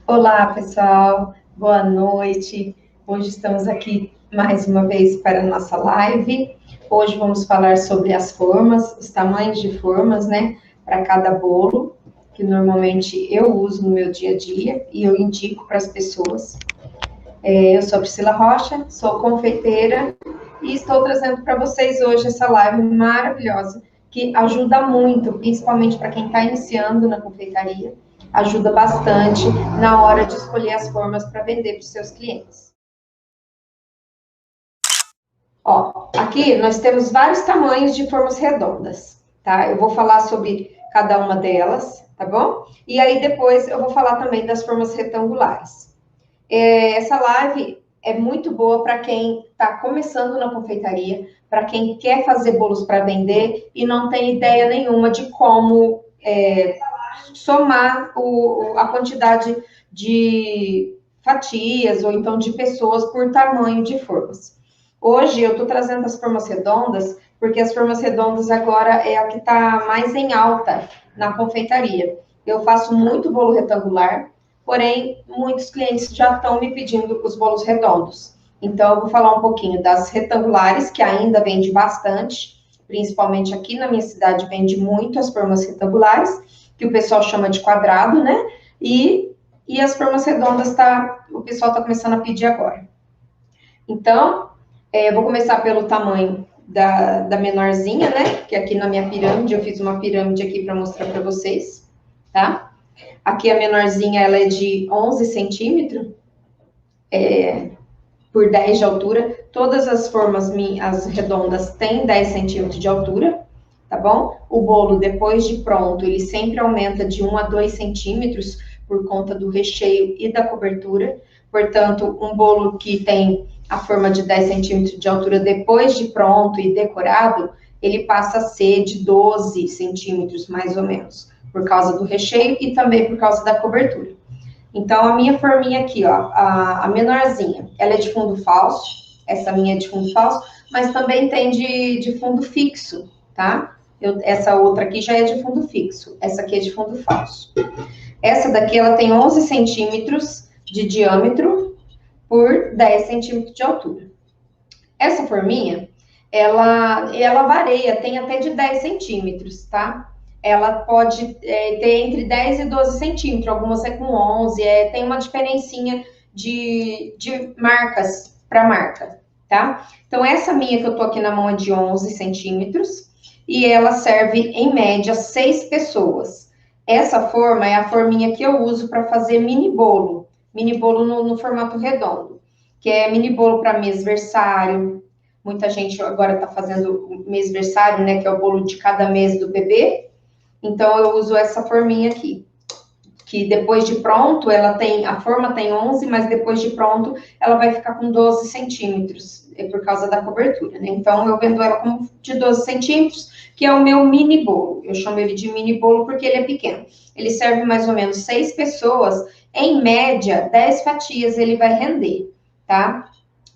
Olá, pessoal. Boa noite. Hoje estamos aqui mais uma vez para a nossa live. Hoje vamos falar sobre as formas, os tamanhos de formas, né, para cada bolo, que normalmente eu uso no meu dia a dia e eu indico para as pessoas. Eu sou a Priscila Rocha, sou confeiteira e estou trazendo para vocês hoje essa live maravilhosa que ajuda muito, principalmente para quem está iniciando na confeitaria, ajuda bastante na hora de escolher as formas para vender para os seus clientes. Ó, aqui nós temos vários tamanhos de formas redondas, tá? Eu vou falar sobre cada uma delas, tá bom? E aí depois eu vou falar também das formas retangulares. Essa live é muito boa para quem está começando na confeitaria, para quem quer fazer bolos para vender e não tem ideia nenhuma de como somar a quantidade de fatias ou então de pessoas por tamanho de formas. Hoje eu estou trazendo as formas redondas, porque as formas redondas agora é a que está mais em alta na confeitaria. Eu faço muito bolo retangular, porém, muitos clientes já estão me pedindo os bolos redondos. Então, eu vou falar um pouquinho das retangulares, que ainda vende bastante, principalmente aqui na minha cidade vende muito as formas retangulares, que o pessoal chama de quadrado, né? E as formas redondas o pessoal está começando a pedir agora. Então, eu vou começar pelo tamanho da menorzinha, né? Que aqui na minha pirâmide, eu fiz uma pirâmide aqui para mostrar para vocês, tá? Aqui a menorzinha, ela é de 11 centímetros por 10 de altura. Todas as formas, as redondas, têm 10 centímetros de altura, tá bom? O bolo, depois de pronto, ele sempre aumenta de 1 a 2 centímetros por conta do recheio e da cobertura. Portanto, um bolo que tem a forma de 10 centímetros de altura depois de pronto e decorado, ele passa a ser de 12 centímetros, mais ou menos, por causa do recheio e também por causa da cobertura. Então, a minha forminha aqui, ó, a menorzinha, ela é de fundo falso, essa minha é de fundo falso, mas também tem de fundo fixo, tá? Essa outra aqui já é de fundo fixo, essa aqui é de fundo falso. Essa daqui, ela tem 11 centímetros de diâmetro por 10 centímetros de altura. Essa forminha, ela varia, tem até de 10 centímetros, tá? Ela pode ter entre 10 e 12 centímetros, algumas é com 11, tem uma diferencinha de marcas para marca, tá? Então, essa minha que eu tô aqui na mão é de 11 centímetros e ela serve, em média, 6 pessoas. Essa forma é a forminha que eu uso para fazer mini bolo no formato redondo, que é mini bolo para mêsversário. Muita gente agora está fazendo o mêsversário, né, que é o bolo de cada mês do bebê. Então, eu uso essa forminha aqui, que depois de pronto, a forma tem 11, mas depois de pronto, ela vai ficar com 12 centímetros, por causa da cobertura, né? Então, eu vendo ela como de 12 centímetros, que é o meu mini bolo. Eu chamo ele de mini bolo porque ele é pequeno. Ele serve mais ou menos 6 pessoas, em média, 10 fatias ele vai render, tá?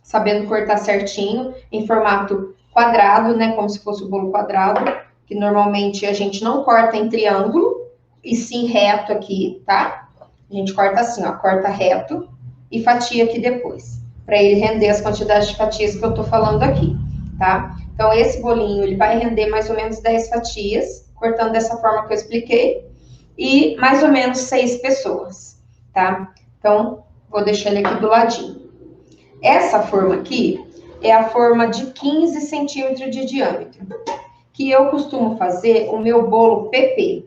Sabendo cortar certinho, em formato quadrado, né? Como se fosse o bolo quadrado, que normalmente a gente não corta em triângulo, e sim reto aqui, tá? A gente corta assim, ó, corta reto e fatia aqui depois, para ele render as quantidades de fatias que eu tô falando aqui, tá? Então, esse bolinho, ele vai render mais ou menos 10 fatias, cortando dessa forma que eu expliquei, e mais ou menos 6 pessoas, tá? Então, vou deixar ele aqui do ladinho. Essa forma aqui é a forma de 15 centímetros de diâmetro, que eu costumo fazer o meu bolo PP.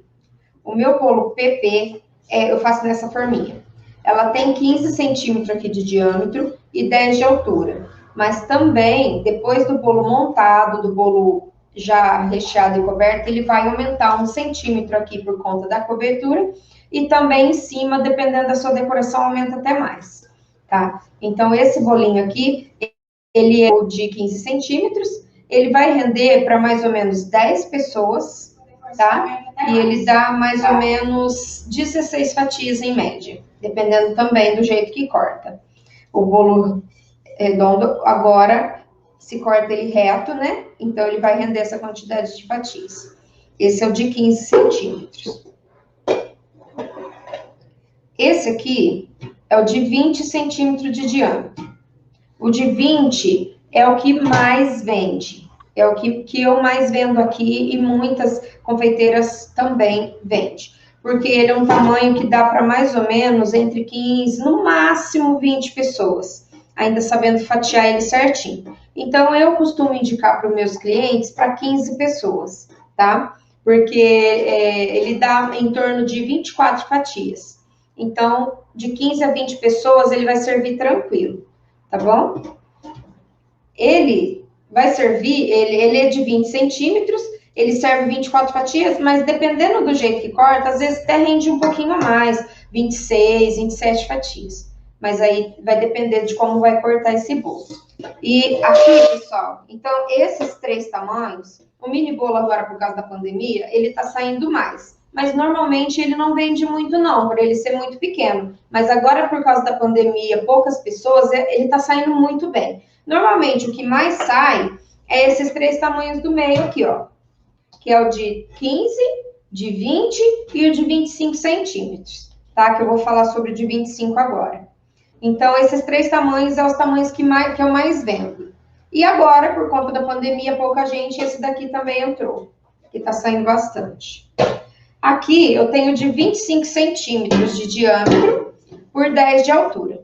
O meu bolo PP, eu faço nessa forminha. Ela tem 15 centímetros aqui de diâmetro e 10 de altura. Mas também, depois do bolo montado, do bolo já recheado e coberto, ele vai aumentar 1 centímetro aqui por conta da cobertura. E também em cima, dependendo da sua decoração, aumenta até mais, tá? Então, esse bolinho aqui, ele é de 15 centímetros. Ele vai render para mais ou menos 10 pessoas, tá? E ele dá mais ou menos 16 fatias em média, dependendo também do jeito que corta. O bolo redondo, agora, se corta ele reto, né? Então, ele vai render essa quantidade de fatias. Esse é o de 15 centímetros. Esse aqui é o de 20 centímetros de diâmetro. O de 20 é o que mais vende. É o que eu mais vendo aqui e muitas confeiteiras também vendem. Porque ele é um tamanho que dá para mais ou menos entre 15, no máximo 20 pessoas. Ainda sabendo fatiar ele certinho. Então, eu costumo indicar para os meus clientes para 15 pessoas, tá? Porque ele dá em torno de 24 fatias. Então, de 15 a 20 pessoas, ele vai servir tranquilo, tá bom? Ele vai servir, ele é de 20 centímetros, ele serve 24 fatias, mas dependendo do jeito que corta, às vezes até rende um pouquinho a mais, 26, 27 fatias. Mas aí vai depender de como vai cortar esse bolo. E aqui, pessoal, então esses 3 tamanhos, o mini bolo agora por causa da pandemia, ele tá saindo mais. Mas normalmente ele não vende muito não, por ele ser muito pequeno. Mas agora por causa da pandemia, poucas pessoas, ele tá saindo muito bem. Normalmente o que mais sai é esses 3 tamanhos do meio aqui, ó. Que é o de 15, de 20 e o de 25 centímetros, tá? Que eu vou falar sobre o de 25 agora. Então, esses 3 tamanhos são os tamanhos que eu mais vendo. E agora, por conta da pandemia, pouca gente, esse daqui também entrou, que tá saindo bastante. Aqui, eu tenho de 25 centímetros de diâmetro por 10 de altura.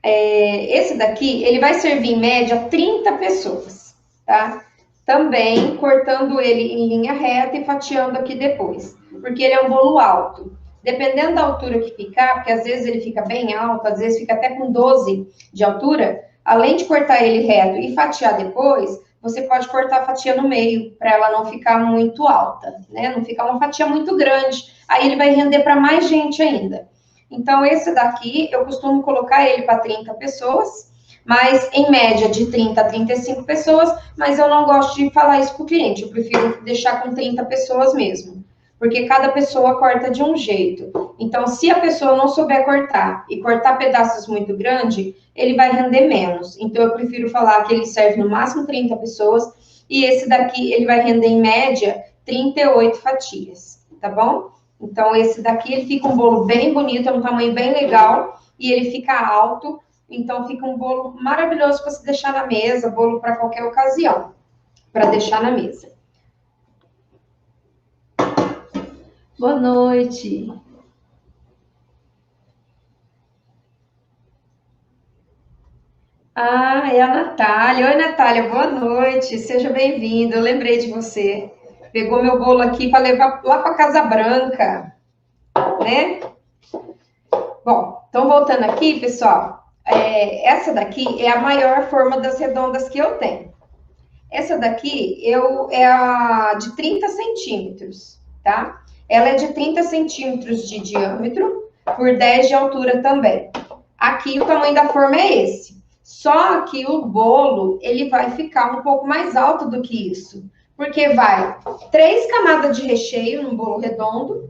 Esse daqui, ele vai servir em média 30 pessoas, tá? Também cortando ele em linha reta e fatiando aqui depois, porque ele é um bolo alto. Dependendo da altura que ficar, porque às vezes ele fica bem alto, às vezes fica até com 12 de altura, além de cortar ele reto e fatiar depois, você pode cortar a fatia no meio, para ela não ficar muito alta, né? Não ficar uma fatia muito grande, aí ele vai render para mais gente ainda. Então, esse daqui, eu costumo colocar ele para 30 pessoas, mas em média de 30 a 35 pessoas, mas eu não gosto de falar isso para o cliente, eu prefiro deixar com 30 pessoas mesmo, porque cada pessoa corta de um jeito. Então, se a pessoa não souber cortar e cortar pedaços muito grandes, ele vai render menos. Então, eu prefiro falar que ele serve no máximo 30 pessoas, e esse daqui, ele vai render em média 38 fatias, tá bom? Então, esse daqui, ele fica um bolo bem bonito, é um tamanho bem legal, e ele fica alto, então fica um bolo maravilhoso para se deixar na mesa, bolo para qualquer ocasião, para deixar na mesa. Boa noite. Ah, é a Natália. Oi, Natália, boa noite. Seja bem-vinda. Eu lembrei de você. Pegou meu bolo aqui para levar lá para Casa Branca, né? Bom, então voltando aqui, pessoal, essa daqui é a maior forma das redondas que eu tenho. Essa daqui é a de 30 centímetros, tá? Ela é de 30 centímetros de diâmetro por 10 de altura também. Aqui o tamanho da forma é esse. Só que o bolo, ele vai ficar um pouco mais alto do que isso. Porque vai 3 camadas de recheio no bolo redondo.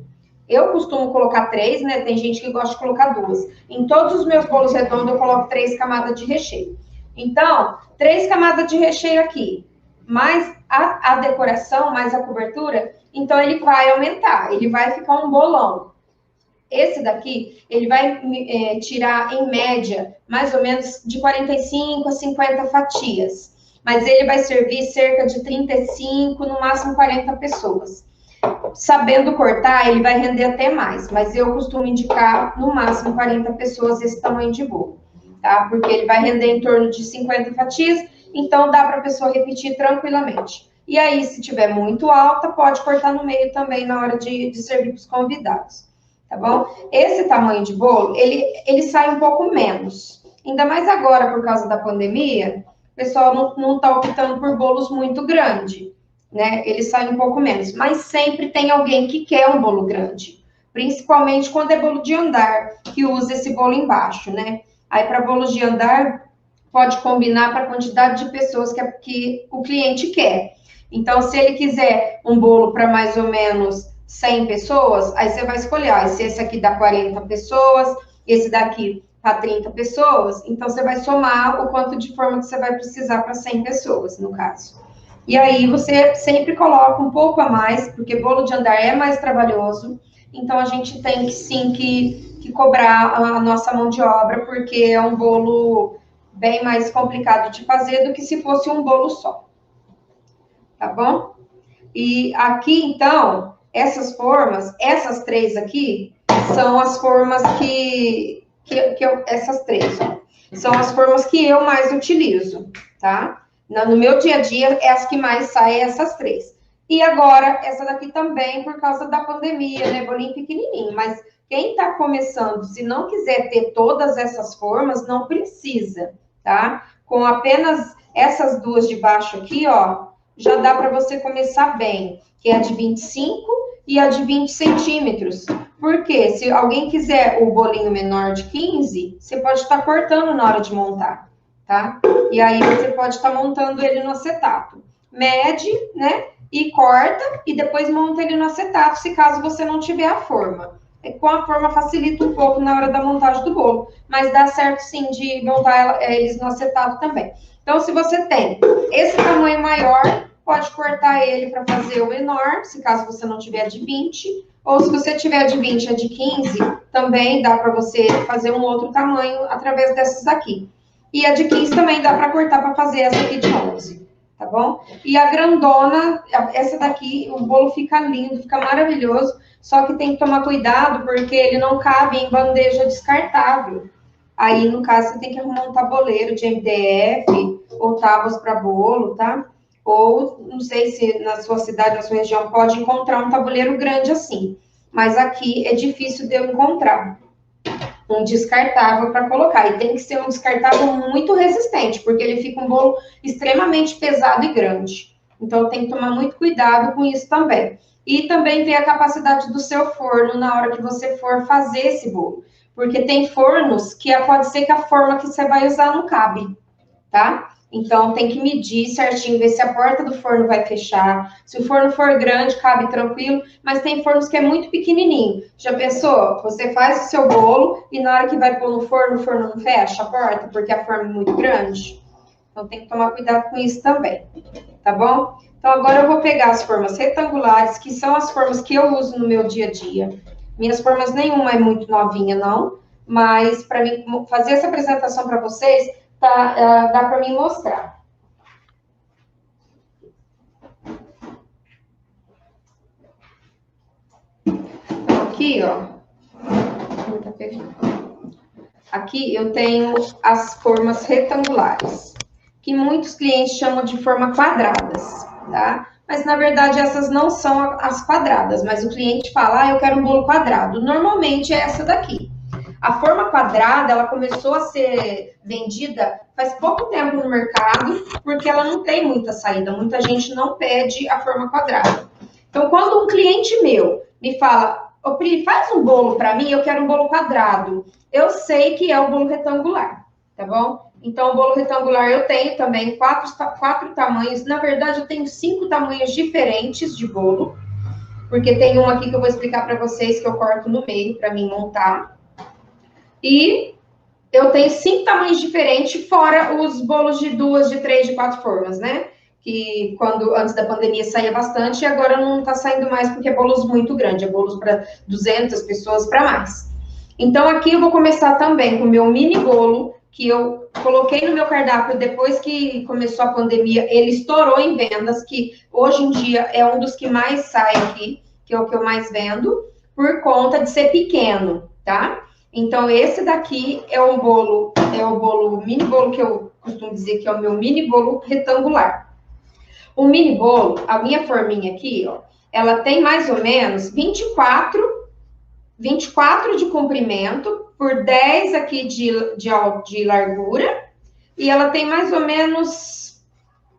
Eu costumo colocar 3, né? Tem gente que gosta de colocar 2. Em todos os meus bolos redondos, eu coloco 3 camadas de recheio. Então, 3 camadas de recheio aqui, mais a decoração, mais a cobertura, então ele vai aumentar, ele vai ficar um bolão. Esse daqui, ele vai tirar, em média, mais ou menos de 45 a 50 fatias. Mas ele vai servir cerca de 35, no máximo 40 pessoas. Sabendo cortar, ele vai render até mais, mas eu costumo indicar no máximo 40 pessoas esse tamanho de bolo, tá? Porque ele vai render em torno de 50 fatias, então dá para a pessoa repetir tranquilamente. E aí, se tiver muito alta, pode cortar no meio também na hora de servir para os convidados, tá bom? Esse tamanho de bolo, ele sai um pouco menos. Ainda mais agora, por causa da pandemia, o pessoal não está optando por bolos muito grandes, né? Ele sai um pouco menos, mas sempre tem alguém que quer um bolo grande, principalmente quando é bolo de andar, que usa esse bolo embaixo, né? Aí, para bolos de andar, pode combinar para a quantidade de pessoas que o cliente quer. Então, se ele quiser um bolo para mais ou menos 100 pessoas, aí você vai escolher, se esse aqui dá 40 pessoas, esse daqui para 30 pessoas, então você vai somar o quanto de forma que você vai precisar para 100 pessoas, no caso. E aí você sempre coloca um pouco a mais, porque bolo de andar é mais trabalhoso, então a gente tem que sim que que cobrar a nossa mão de obra, porque é um bolo bem mais complicado de fazer do que se fosse um bolo só. Tá bom? E aqui, então, essas formas, essas três aqui, são as formas essas três, ó, são as formas que eu mais utilizo, tá? No meu dia a dia, é as que mais saem, essas três. E agora, essa daqui também, por causa da pandemia, né? Bolinho pequenininho, mas quem tá começando, se não quiser ter todas essas formas, não precisa, tá? Com apenas essas duas de baixo aqui, ó, já dá para você começar bem, que é a de 25 e a de 20 centímetros. Porque se alguém quiser o bolinho menor de 15, você pode estar cortando na hora de montar, tá? E aí você pode estar montando ele no acetato. Mede, né? E corta e depois monta ele no acetato, se caso você não tiver a forma. Com a forma facilita um pouco na hora da montagem do bolo, mas dá certo sim de montar eles no acetato também. Então, se você tem esse tamanho maior, pode cortar ele para fazer o menor, se caso você não tiver de 20, ou se você tiver de 20 a de 15, também dá para você fazer um outro tamanho através dessas aqui. E a de 15 também dá para cortar para fazer essa aqui de 11, tá bom? E a grandona, essa daqui, o bolo fica lindo, fica maravilhoso, só que tem que tomar cuidado porque ele não cabe em bandeja descartável. Aí, no caso, você tem que arrumar um tabuleiro de MDF ou tábuas para bolo, tá? Ou, não sei se na sua cidade, na sua região, pode encontrar um tabuleiro grande assim. Mas aqui é difícil de eu encontrar um descartável para colocar. E tem que ser um descartável muito resistente, porque ele fica um bolo extremamente pesado e grande. Então, tem que tomar muito cuidado com isso também. E também ver a capacidade do seu forno na hora que você for fazer esse bolo. Porque tem fornos que pode ser que a forma que você vai usar não cabe, tá? Então, tem que medir certinho, ver se a porta do forno vai fechar. Se o forno for grande, cabe tranquilo, mas tem fornos que é muito pequenininho. Já pensou? Você faz o seu bolo e na hora que vai pôr no forno, o forno não fecha a porta, porque a forma é muito grande. Então, tem que tomar cuidado com isso também, tá bom? Então, agora eu vou pegar as formas retangulares, que são as formas que eu uso no meu dia a dia. Minhas formas nenhuma é muito novinha, não, mas para mim fazer essa apresentação para vocês, dá para mim mostrar. Então, aqui, ó. Aqui eu tenho as formas retangulares, que muitos clientes chamam de forma quadradas, tá? Mas, na verdade, essas não são as quadradas, mas o cliente fala, eu quero um bolo quadrado. Normalmente é essa daqui. A forma quadrada, ela começou a ser vendida faz pouco tempo no mercado, porque ela não tem muita saída. Muita gente não pede a forma quadrada. Então, quando um cliente meu me fala, ô Pri, faz um bolo para mim, eu quero um bolo quadrado, eu sei que é o bolo retangular, tá bom? Então, o bolo retangular eu tenho também quatro tamanhos. Na verdade, eu tenho 5 tamanhos diferentes de bolo, porque tem um aqui que eu vou explicar para vocês que eu corto no meio para mim montar. E eu tenho 5 tamanhos diferentes, fora os bolos de 2, de 3, de 4 formas, né? Que antes da pandemia saía bastante e agora não está saindo mais porque é bolos muito grandes, é bolos para 200 pessoas para mais. Então, aqui eu vou começar também com o meu mini bolo, que eu coloquei no meu cardápio depois que começou a pandemia. Ele estourou em vendas, que hoje em dia é um dos que mais sai aqui, que é o que eu mais vendo, por conta de ser pequeno, tá? Então, esse daqui é o mini bolo que eu costumo dizer que é o meu mini bolo retangular. O mini bolo, a minha forminha aqui, ó, ela tem mais ou menos 24 de comprimento, por 10 aqui de largura, e ela tem mais ou menos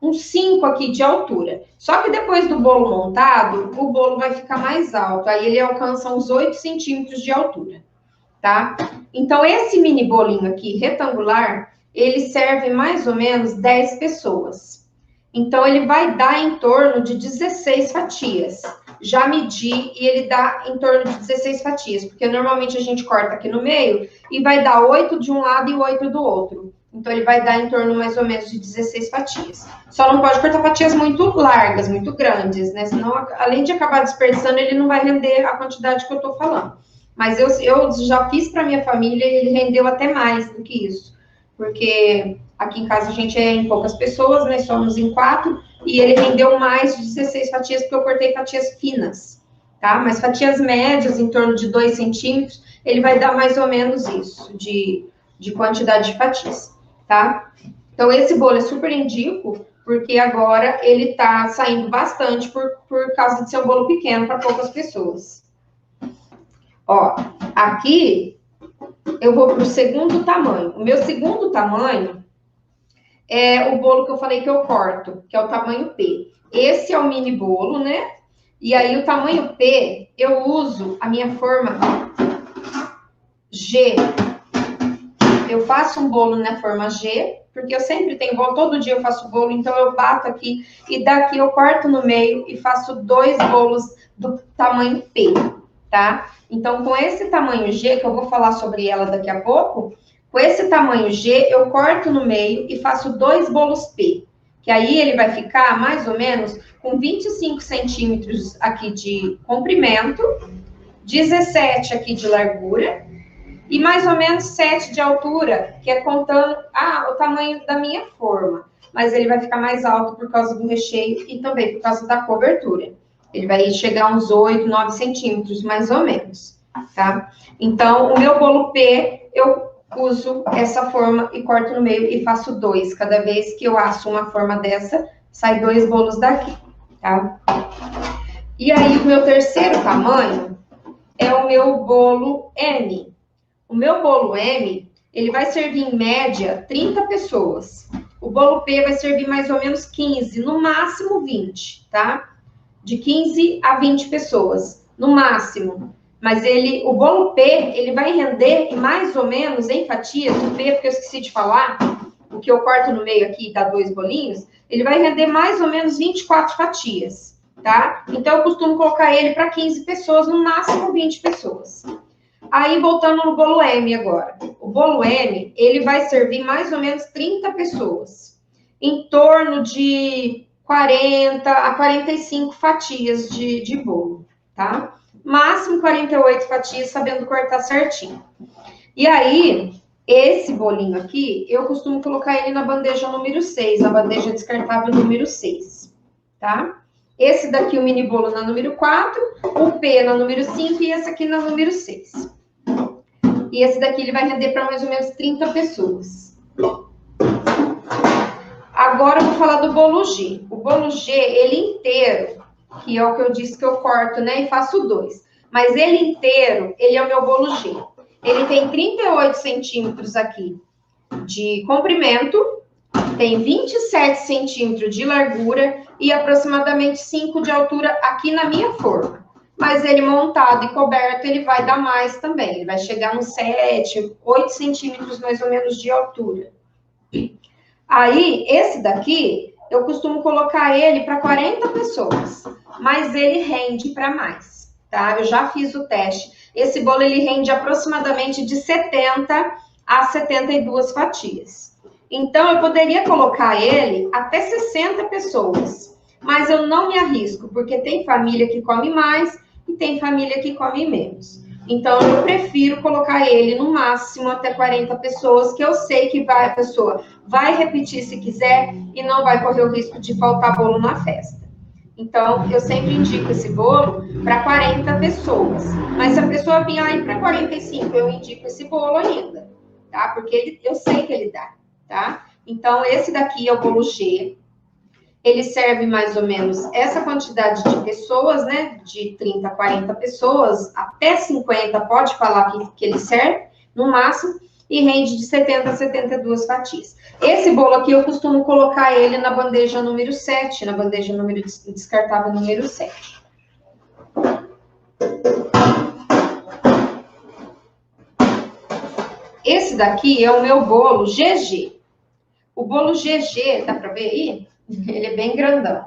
uns 5 aqui de altura. Só que depois do bolo montado, o bolo vai ficar mais alto, aí ele alcança uns 8 centímetros de altura, tá? Então, esse mini bolinho aqui, retangular, ele serve mais ou menos 10 pessoas. Então, ele vai dar em torno de 16 fatias. Já medi e ele dá em torno de 16 fatias, porque normalmente a gente corta aqui no meio e vai dar 8 de um lado e 8 do outro. Então, ele vai dar em torno mais ou menos de 16 fatias. Só não pode cortar fatias muito largas, muito grandes, né? Senão, além de acabar desperdiçando, ele não vai render a quantidade que eu tô falando. Mas eu já fiz para minha família e ele rendeu até mais do que isso. Porque aqui em casa a gente é em poucas pessoas, né? Somos em 4, e ele rendeu mais de 16 fatias, porque eu cortei fatias finas, tá? Mas fatias médias, em torno de 2 centímetros, ele vai dar mais ou menos isso, de quantidade de fatias, tá? Então, esse bolo eu super indico, porque agora ele tá saindo bastante por causa de ser um bolo pequeno para poucas pessoas. Ó, aqui eu vou pro segundo tamanho. O meu segundo tamanho é o bolo que eu falei que eu corto, que é o tamanho P. Esse é o mini bolo, né? E aí o tamanho P, eu uso a minha forma G. Eu faço um bolo na forma G, porque eu sempre tenho bolo, todo dia eu faço bolo, então eu bato aqui e daqui eu corto no meio e faço 2 bolos do tamanho P, tá? Então, com esse tamanho G, que eu vou falar sobre ela daqui a pouco, com esse tamanho G, eu corto no meio e faço 2 bolos P, que aí ele vai ficar mais ou menos com 25 centímetros aqui de comprimento, 17 aqui de largura, e mais ou menos 7 de altura, que é contando o tamanho da minha forma. Mas ele vai ficar mais alto por causa do recheio e também por causa da cobertura. Ele vai chegar a uns 8, 9 centímetros, mais ou menos, tá? Então, o meu bolo P, eu uso essa forma e corto no meio e faço 2. Cada vez que eu asso uma forma dessa, sai 2 bolos daqui, tá? E aí, o meu terceiro tamanho é o meu bolo M. O meu bolo M, ele vai servir em média 30 pessoas. O bolo P vai servir mais ou menos 15, no máximo 20, tá? De 15 a 20 pessoas, no máximo. Mas o bolo P, ele vai render mais ou menos em fatias, o P, porque eu esqueci de falar, o que eu corto no meio aqui e dá 2 bolinhos, ele vai render mais ou menos 24 fatias, tá? Então, eu costumo colocar ele para 15 pessoas, no máximo 20 pessoas. Aí, voltando no bolo M agora. O bolo M, ele vai servir mais ou menos 30 pessoas. Em torno de 40 a 45 fatias de bolo, tá? Máximo 48 fatias, sabendo cortar certinho. E aí, esse bolinho aqui, eu costumo colocar ele na bandeja número 6, na bandeja descartável número 6, tá? Esse daqui, o mini bolo na número 4, o P na número 5 e esse aqui na número 6. E esse daqui ele vai render para mais ou menos 30 pessoas. Agora eu vou falar do bolo G. O bolo G, ele inteiro, que é o que eu disse que eu corto, né? E faço 2. Mas ele inteiro, ele é o meu bolo G. Ele tem 38 centímetros aqui de comprimento, tem 27 centímetros de largura e aproximadamente 5 de altura aqui na minha forma. Mas ele montado e coberto, ele vai dar mais também. Ele vai chegar uns 7, 8 centímetros mais ou menos de altura. Aí, esse daqui, eu costumo colocar ele para 40 pessoas. Mas ele rende para mais, tá? Eu já fiz o teste. Esse bolo, ele rende aproximadamente de 70 a 72 fatias. Então, eu poderia colocar ele até 60 pessoas. Mas eu não me arrisco, porque tem família que come mais e tem família que come menos. Então, eu prefiro colocar ele no máximo até 40 pessoas, que eu sei que a pessoa vai repetir se quiser e não vai correr o risco de faltar bolo na festa. Então, eu sempre indico esse bolo para 40 pessoas. Mas se a pessoa vir aí para 45, eu indico esse bolo ainda, tá? Porque eu sei que ele dá, tá? Então, esse daqui é o bolo G. Ele serve mais ou menos essa quantidade de pessoas, né? De 30 a 40 pessoas, até 50 pode falar que ele serve, no máximo, e rende de 70 a 72 fatias. Esse bolo aqui eu costumo colocar ele na bandeja número 7, na bandeja número descartável número 7. Esse daqui é o meu bolo GG. O bolo GG, dá para ver aí? Ele é bem grandão.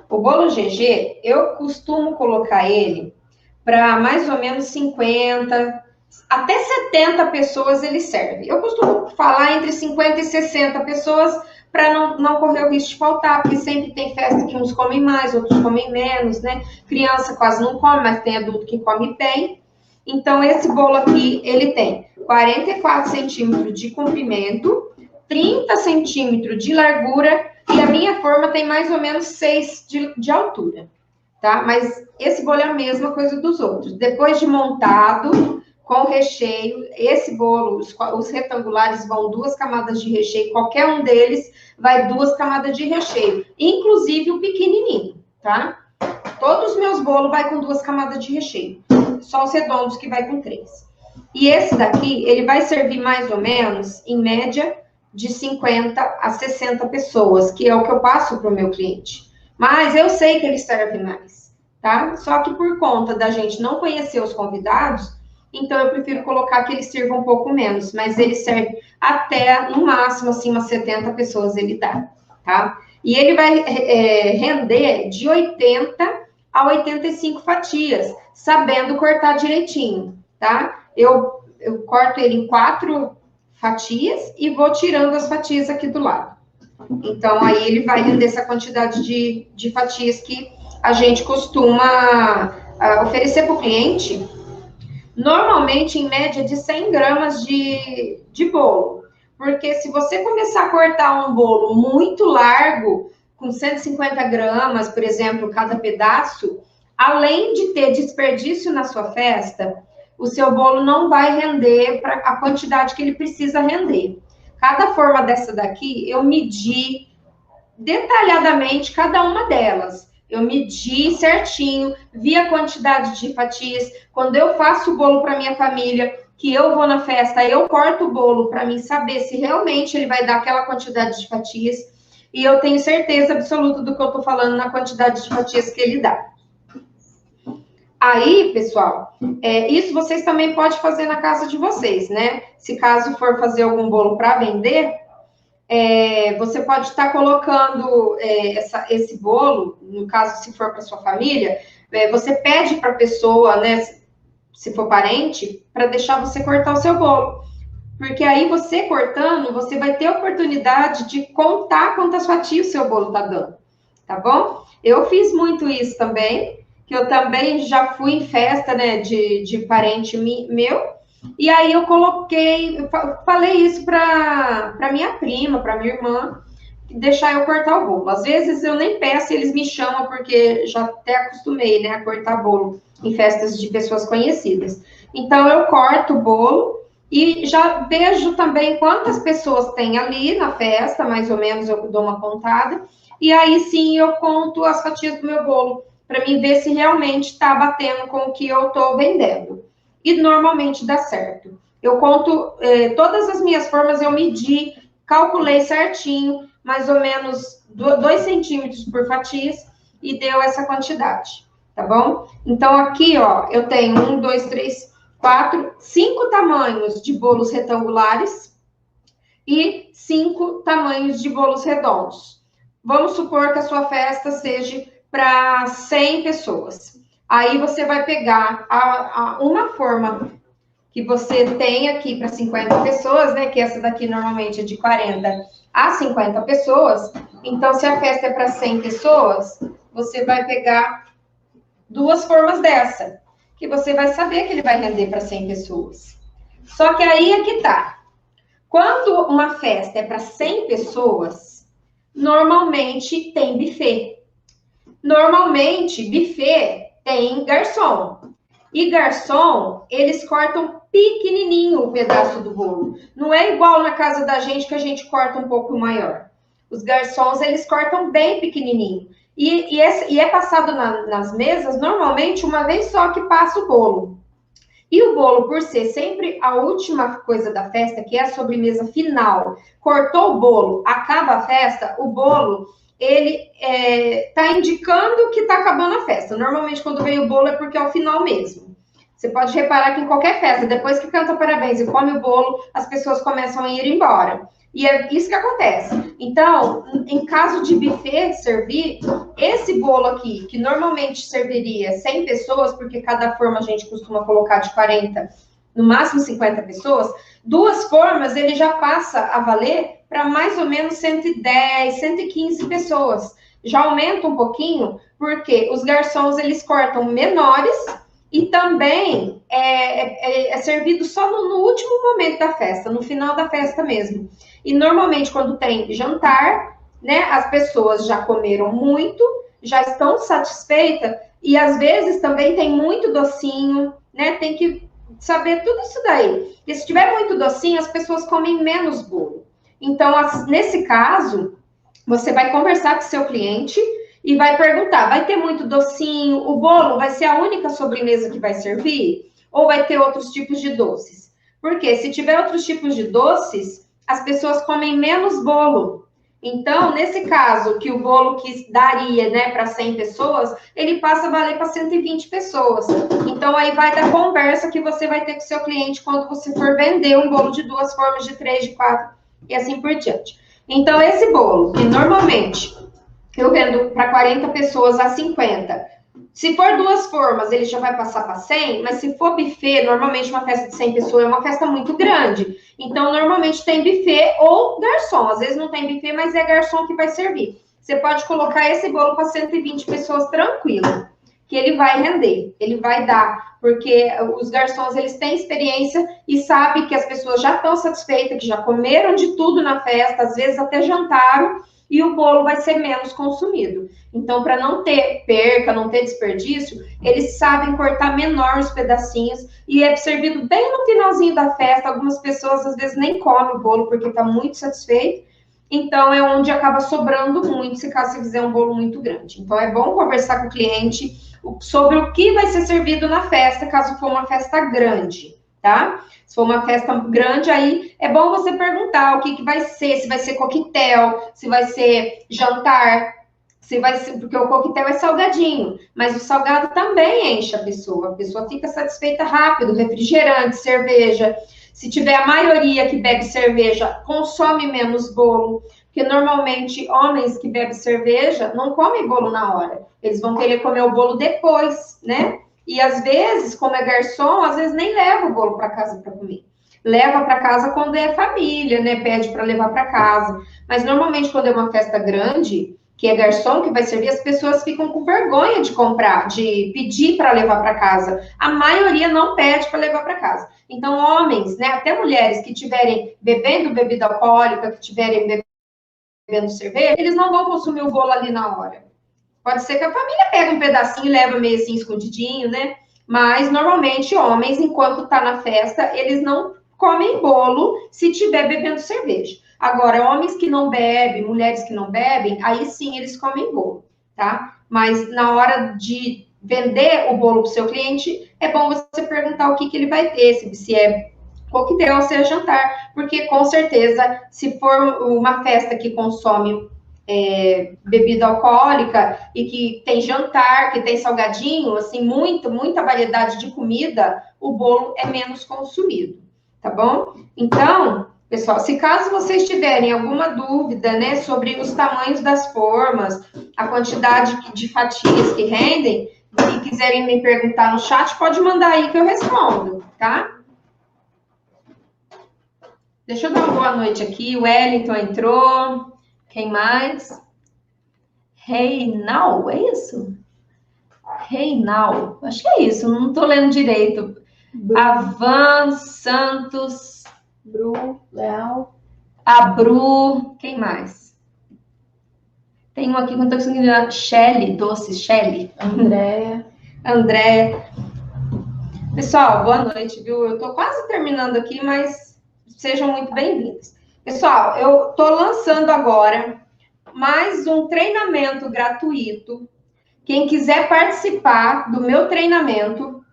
O bolo GG, eu costumo colocar ele para mais ou menos 50, até 70 pessoas ele serve. Eu costumo falar entre 50 e 60 pessoas para não correr o risco de faltar, porque sempre tem festa que uns comem mais, outros comem menos, né? Criança quase não come, mas tem adulto que come bem. Então, esse bolo aqui, ele tem 44 centímetros de comprimento, 30 centímetros de largura, e a minha forma tem mais ou menos 6 de altura, tá? Mas esse bolo é a mesma coisa dos outros. Depois de montado, com recheio, esse bolo, os retangulares vão 2 camadas de recheio, qualquer um deles vai 2 camadas de recheio, inclusive o pequenininho, tá? Todos os meus bolos vai com 2 camadas de recheio, só os redondos que vai com 3. E esse daqui, ele vai servir mais ou menos, em média, de 50 a 60 pessoas, que é o que eu passo para o meu cliente. Mas eu sei que ele serve mais, tá? Só que por conta da gente não conhecer os convidados, então eu prefiro colocar que ele sirva um pouco menos, mas ele serve até, no máximo, assim, umas 70 pessoas ele dá, tá? E ele vai render de 80 a 85 fatias, sabendo cortar direitinho, tá? Eu corto ele em 4 fatias e vou tirando as fatias aqui do lado. Então, aí ele vai render essa quantidade de fatias que a gente costuma oferecer para o cliente, normalmente em média de 100 gramas de bolo. Porque se você começar a cortar um bolo muito largo, com 150 gramas, por exemplo, cada pedaço, além de ter desperdício na sua festa, o seu bolo não vai render para a quantidade que ele precisa render. Cada forma dessa daqui, eu medi detalhadamente cada uma delas. Eu medi certinho, vi a quantidade de fatias. Quando eu faço o bolo para minha família, que eu vou na festa, eu corto o bolo para mim saber se realmente ele vai dar aquela quantidade de fatias. E eu tenho certeza absoluta do que eu estou falando na quantidade de fatias que ele dá. Aí, pessoal, isso vocês também podem fazer na casa de vocês, né? Se caso for fazer algum bolo para vender, você pode estar colocando esse bolo, no caso, se for para sua família, você pede para a pessoa, né, se for parente, para deixar você cortar o seu bolo. Porque aí você cortando, você vai ter a oportunidade de contar quantas fatias o seu bolo está dando, tá bom? Eu fiz muito isso também, que eu também já fui em festa, né, de parente meu, e aí eu falei isso para minha prima, para minha irmã, deixar eu cortar o bolo. Às vezes eu nem peço, eles me chamam, porque já até acostumei, né, a cortar bolo em festas de pessoas conhecidas. Então eu corto o bolo e já vejo também quantas pessoas tem ali na festa, mais ou menos eu dou uma contada, e aí sim eu conto as fatias do meu bolo, para mim ver se realmente está batendo com o que eu estou vendendo. E normalmente dá certo. Eu conto todas as minhas formas, eu medi, calculei certinho, mais ou menos 2 centímetros por fatias, e deu essa quantidade, tá bom? Então, aqui, ó, eu tenho 1, 2, 3, 4, 5 tamanhos de bolos retangulares e 5 tamanhos de bolos redondos. Vamos supor que a sua festa seja para 100 pessoas. Aí você vai pegar uma forma que você tem aqui para 50 pessoas, né? Que essa daqui normalmente é de 40 a 50 pessoas. Então, se a festa é para 100 pessoas, você vai pegar 2 formas dessa, que você vai saber que ele vai render para 100 pessoas. Só que aí é que tá. Quando uma festa é para 100 pessoas, normalmente tem buffet. Normalmente, buffet tem garçom. E garçom, eles cortam pequenininho o pedaço do bolo. Não é igual na casa da gente, que a gente corta um pouco maior. Os garçons, eles cortam bem pequenininho. E é passado nas mesas, normalmente, uma vez só que passa o bolo. E o bolo, por ser sempre a última coisa da festa, que é a sobremesa final, cortou o bolo, acaba a festa, o bolo, ele tá indicando que tá acabando a festa. Normalmente, quando vem o bolo, é porque é o final mesmo. Você pode reparar que em qualquer festa, depois que canta parabéns e come o bolo, as pessoas começam a ir embora. E é isso que acontece. Então, em caso de buffet servir, esse bolo aqui, que normalmente serviria 100 pessoas, porque cada forma a gente costuma colocar de 40, no máximo 50 pessoas, 2 formas ele já passa a valer para mais ou menos 110, 115 pessoas. Já aumenta um pouquinho, porque os garçons eles cortam menores E também é servido só no último momento da festa, no final da festa mesmo. E normalmente quando tem jantar, né, as pessoas já comeram muito, já estão satisfeitas, e às vezes também tem muito docinho, né? Tem que saber tudo isso daí. E se tiver muito docinho, as pessoas comem menos bolo. Então, nesse caso, você vai conversar com o seu cliente e vai perguntar: vai ter muito docinho? O bolo vai ser a única sobremesa que vai servir? Ou vai ter outros tipos de doces? Porque se tiver outros tipos de doces, as pessoas comem menos bolo. Então, nesse caso, que o bolo que daria, né, para 100 pessoas, ele passa a valer para 120 pessoas. Então, aí vai da conversa que você vai ter com o seu cliente quando você for vender um bolo de 2 formas, de 3, de 4 e assim por diante. Então, esse bolo, que normalmente eu vendo para 40 pessoas a 50. Se for 2 formas, ele já vai passar para 100, mas se for buffet, normalmente uma festa de 100 pessoas é uma festa muito grande. Então, normalmente tem buffet ou garçom. Às vezes não tem buffet, mas é garçom que vai servir. Você pode colocar esse bolo para 120 pessoas tranquilo, que ele vai render, ele vai dar, porque os garçons, eles têm experiência e sabem que as pessoas já estão satisfeitas, que já comeram de tudo na festa, às vezes até jantaram, e o bolo vai ser menos consumido. Então, para não ter perca, não ter desperdício, eles sabem cortar menor os pedacinhos e é servido bem no finalzinho da festa. Algumas pessoas, às vezes, nem comem o bolo porque está muito satisfeito. Então, é onde acaba sobrando muito, se caso você fizer um bolo muito grande. Então, é bom conversar com o cliente sobre o que vai ser servido na festa, caso for uma festa grande, tá? Se for uma festa grande, aí é bom você perguntar o que vai ser, se vai ser coquetel, se vai ser jantar, se vai ser, porque o coquetel é salgadinho, mas o salgado também enche a pessoa fica satisfeita rápido, refrigerante, cerveja. Se tiver a maioria que bebe cerveja, consome menos bolo, porque normalmente homens que bebem cerveja não comem bolo na hora, eles vão querer comer o bolo depois, né? E às vezes, como é garçom, às vezes nem leva o bolo para casa para comer. Leva para casa quando é família, né? Pede para levar para casa. Mas normalmente, quando é uma festa grande, que é garçom que vai servir, as pessoas ficam com vergonha de comprar, de pedir para levar para casa. A maioria não pede para levar para casa. Então, homens, né? Até mulheres que estiverem bebendo bebida alcoólica, que estiverem bebendo cerveja, eles não vão consumir o bolo ali na hora. Pode ser que a família pegue um pedacinho e leva meio assim escondidinho, né? Mas normalmente homens, enquanto tá na festa, eles não comem bolo se tiver bebendo cerveja. Agora, homens que não bebem, mulheres que não bebem, aí sim eles comem bolo, tá? Mas na hora de vender o bolo para o seu cliente, é bom você perguntar o que ele vai ter, se é coquetel, se é jantar, porque com certeza, se for uma festa que consome bebida alcoólica e que tem jantar, que tem salgadinho, assim, muita variedade de comida, o bolo é menos consumido, tá bom? Então, pessoal, se caso vocês tiverem alguma dúvida, né, sobre os tamanhos das formas, a quantidade de fatias que rendem, e quiserem me perguntar no chat, pode mandar aí que eu respondo, tá? Deixa eu dar uma boa noite aqui. O Wellington entrou. Quem mais? Reinal, é isso? Reinal, acho que é isso, não estou lendo direito. Avan Santos. Bru, Leal. A Bru, quem mais? Tem um aqui que eu não estou conseguindo. Shelly, doce, Shelly. Andréia. Pessoal, boa noite, viu? Eu estou quase terminando aqui, mas sejam muito bem-vindos. Pessoal, eu estou lançando agora mais um treinamento gratuito. Quem quiser participar do meu treinamento,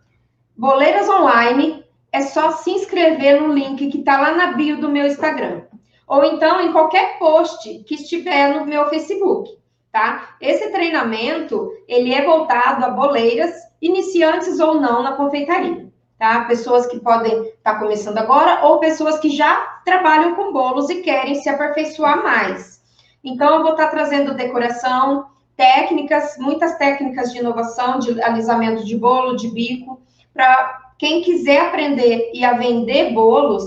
Boleiras Online, é só se inscrever no link que está lá na bio do meu Instagram. Ou então em qualquer post que estiver no meu Facebook, tá? Esse treinamento, ele é voltado a boleiras, iniciantes ou não na confeitaria, tá? Pessoas que podem estar começando agora ou pessoas que já trabalham com bolos e querem se aperfeiçoar mais. Então, eu vou estar trazendo decoração, técnicas, muitas técnicas de inovação, de alisamento de bolo, de bico, para quem quiser aprender e a vender bolos,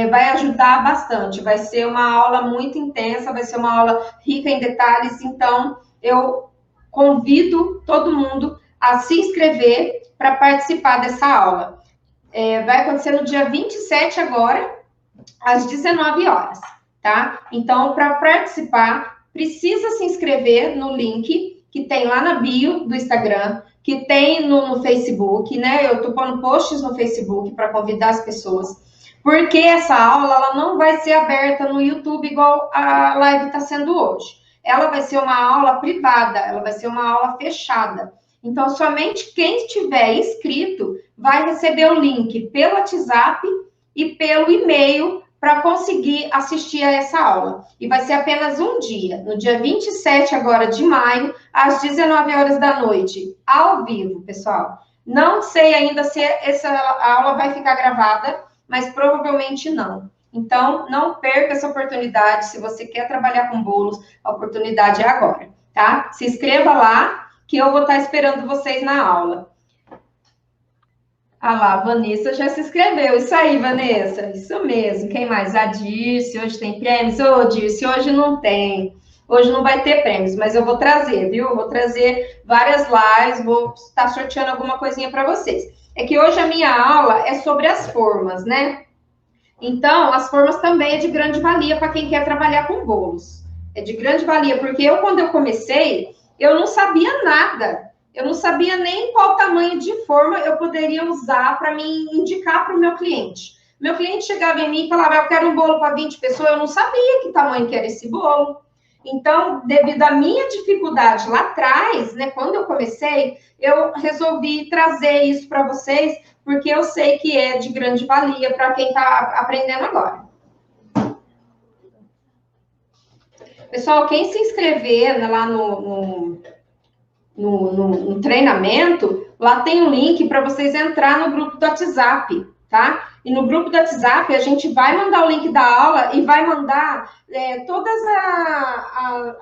vai ajudar bastante. Vai ser uma aula muito intensa, vai ser uma aula rica em detalhes. Então, eu convido todo mundo a se inscrever para participar dessa aula. Vai acontecer no dia 27 agora, às 19 horas, tá? Então, para participar, precisa se inscrever no link que tem lá na bio do Instagram, que tem no Facebook, né? Eu tô pondo posts no Facebook para convidar as pessoas, porque essa aula ela não vai ser aberta no YouTube igual a live está sendo hoje. Ela vai ser uma aula privada, ela vai ser uma aula fechada. Então, somente quem estiver inscrito vai receber o link pelo WhatsApp e pelo e-mail para conseguir assistir a essa aula. E vai ser apenas um dia, no dia 27 agora de maio, às 19 horas da noite, ao vivo, pessoal. Não sei ainda se essa aula vai ficar gravada, mas provavelmente não. Então, não perca essa oportunidade. Se você quer trabalhar com bolos, a oportunidade é agora, tá? Se inscreva lá, que eu vou estar esperando vocês na aula. Ah lá, a Vanessa já se inscreveu. Isso aí, Vanessa. Isso mesmo. Quem mais? A Dirce, hoje tem prêmios? Ô, Dirce, hoje não tem. Hoje não vai ter prêmios, mas eu vou trazer, viu? Eu vou trazer várias lives, vou estar sorteando alguma coisinha para vocês. É que hoje a minha aula é sobre as formas, né? Então, as formas também é de grande valia para quem quer trabalhar com bolos. É de grande valia, porque quando eu comecei, eu não sabia nada. Eu não sabia nem qual tamanho de forma eu poderia usar para me indicar para o meu cliente. Meu cliente chegava em mim e falava, eu quero um bolo para 20 pessoas, eu não sabia que tamanho que era esse bolo. Então, devido à minha dificuldade lá atrás, né, quando eu comecei, eu resolvi trazer isso para vocês, porque eu sei que é de grande valia para quem está aprendendo agora. Pessoal, quem se inscrever lá no treinamento, lá tem um link para vocês entrar no grupo do WhatsApp, tá? E no grupo do WhatsApp, a gente vai mandar o link da aula e vai mandar todas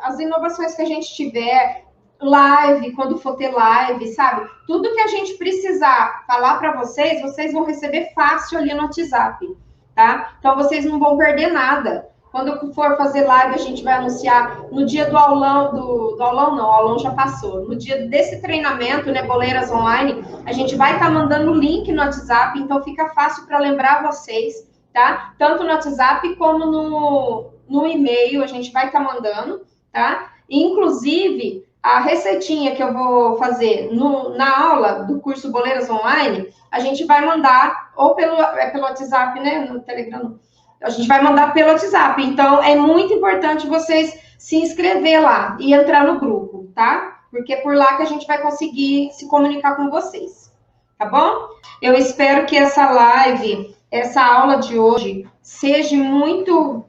as inovações que a gente tiver, live, quando for ter live, sabe? Tudo que a gente precisar falar para vocês, vocês vão receber fácil ali no WhatsApp, tá? Então, vocês não vão perder nada. Quando eu for fazer live, a gente vai anunciar no dia do aulão, do aulão não, o aulão já passou. No dia desse treinamento, né, Boleiras Online, a gente vai estar mandando o link no WhatsApp, então fica fácil para lembrar vocês, tá? Tanto no WhatsApp como no e-mail, a gente vai estar mandando, tá? Inclusive, a receitinha que eu vou fazer na aula do curso Boleiras Online, a gente vai mandar ou pelo WhatsApp, né, no Telegram, a gente vai mandar pelo WhatsApp. Então, é muito importante vocês se inscrever lá e entrar no grupo, tá? Porque é por lá que a gente vai conseguir se comunicar com vocês, tá bom? Eu espero que essa live, essa aula de hoje, seja muito,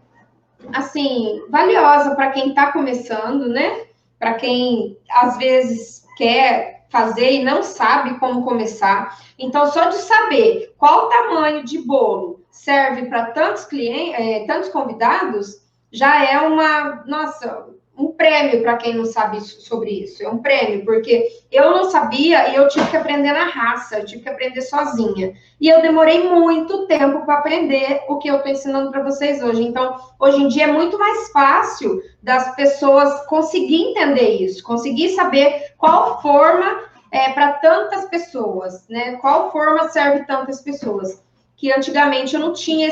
assim, valiosa para quem está começando, né? Para quem, às vezes, quer fazer e não sabe como começar. Então, só de saber qual tamanho de bolo serve para tantos clientes, tantos convidados, já é um prêmio para quem não sabe sobre isso. É um prêmio, porque eu não sabia e eu tive que aprender na raça, eu tive que aprender sozinha. E eu demorei muito tempo para aprender o que eu estou ensinando para vocês hoje. Então, hoje em dia é muito mais fácil das pessoas conseguir entender isso, conseguir saber qual forma para tantas pessoas, né? Qual forma serve tantas pessoas? Que antigamente eu não tinha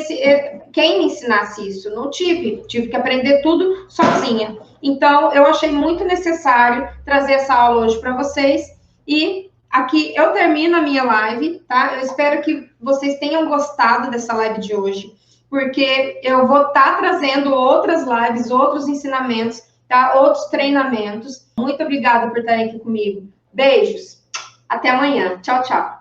quem me ensinasse isso, não tive que aprender tudo sozinha. Então, eu achei muito necessário trazer essa aula hoje para vocês, e aqui eu termino a minha live, tá? Eu espero que vocês tenham gostado dessa live de hoje, porque eu vou estar trazendo outras lives, outros ensinamentos, tá? Outros treinamentos. Muito obrigada por estarem aqui comigo. Beijos. Até amanhã. Tchau, tchau.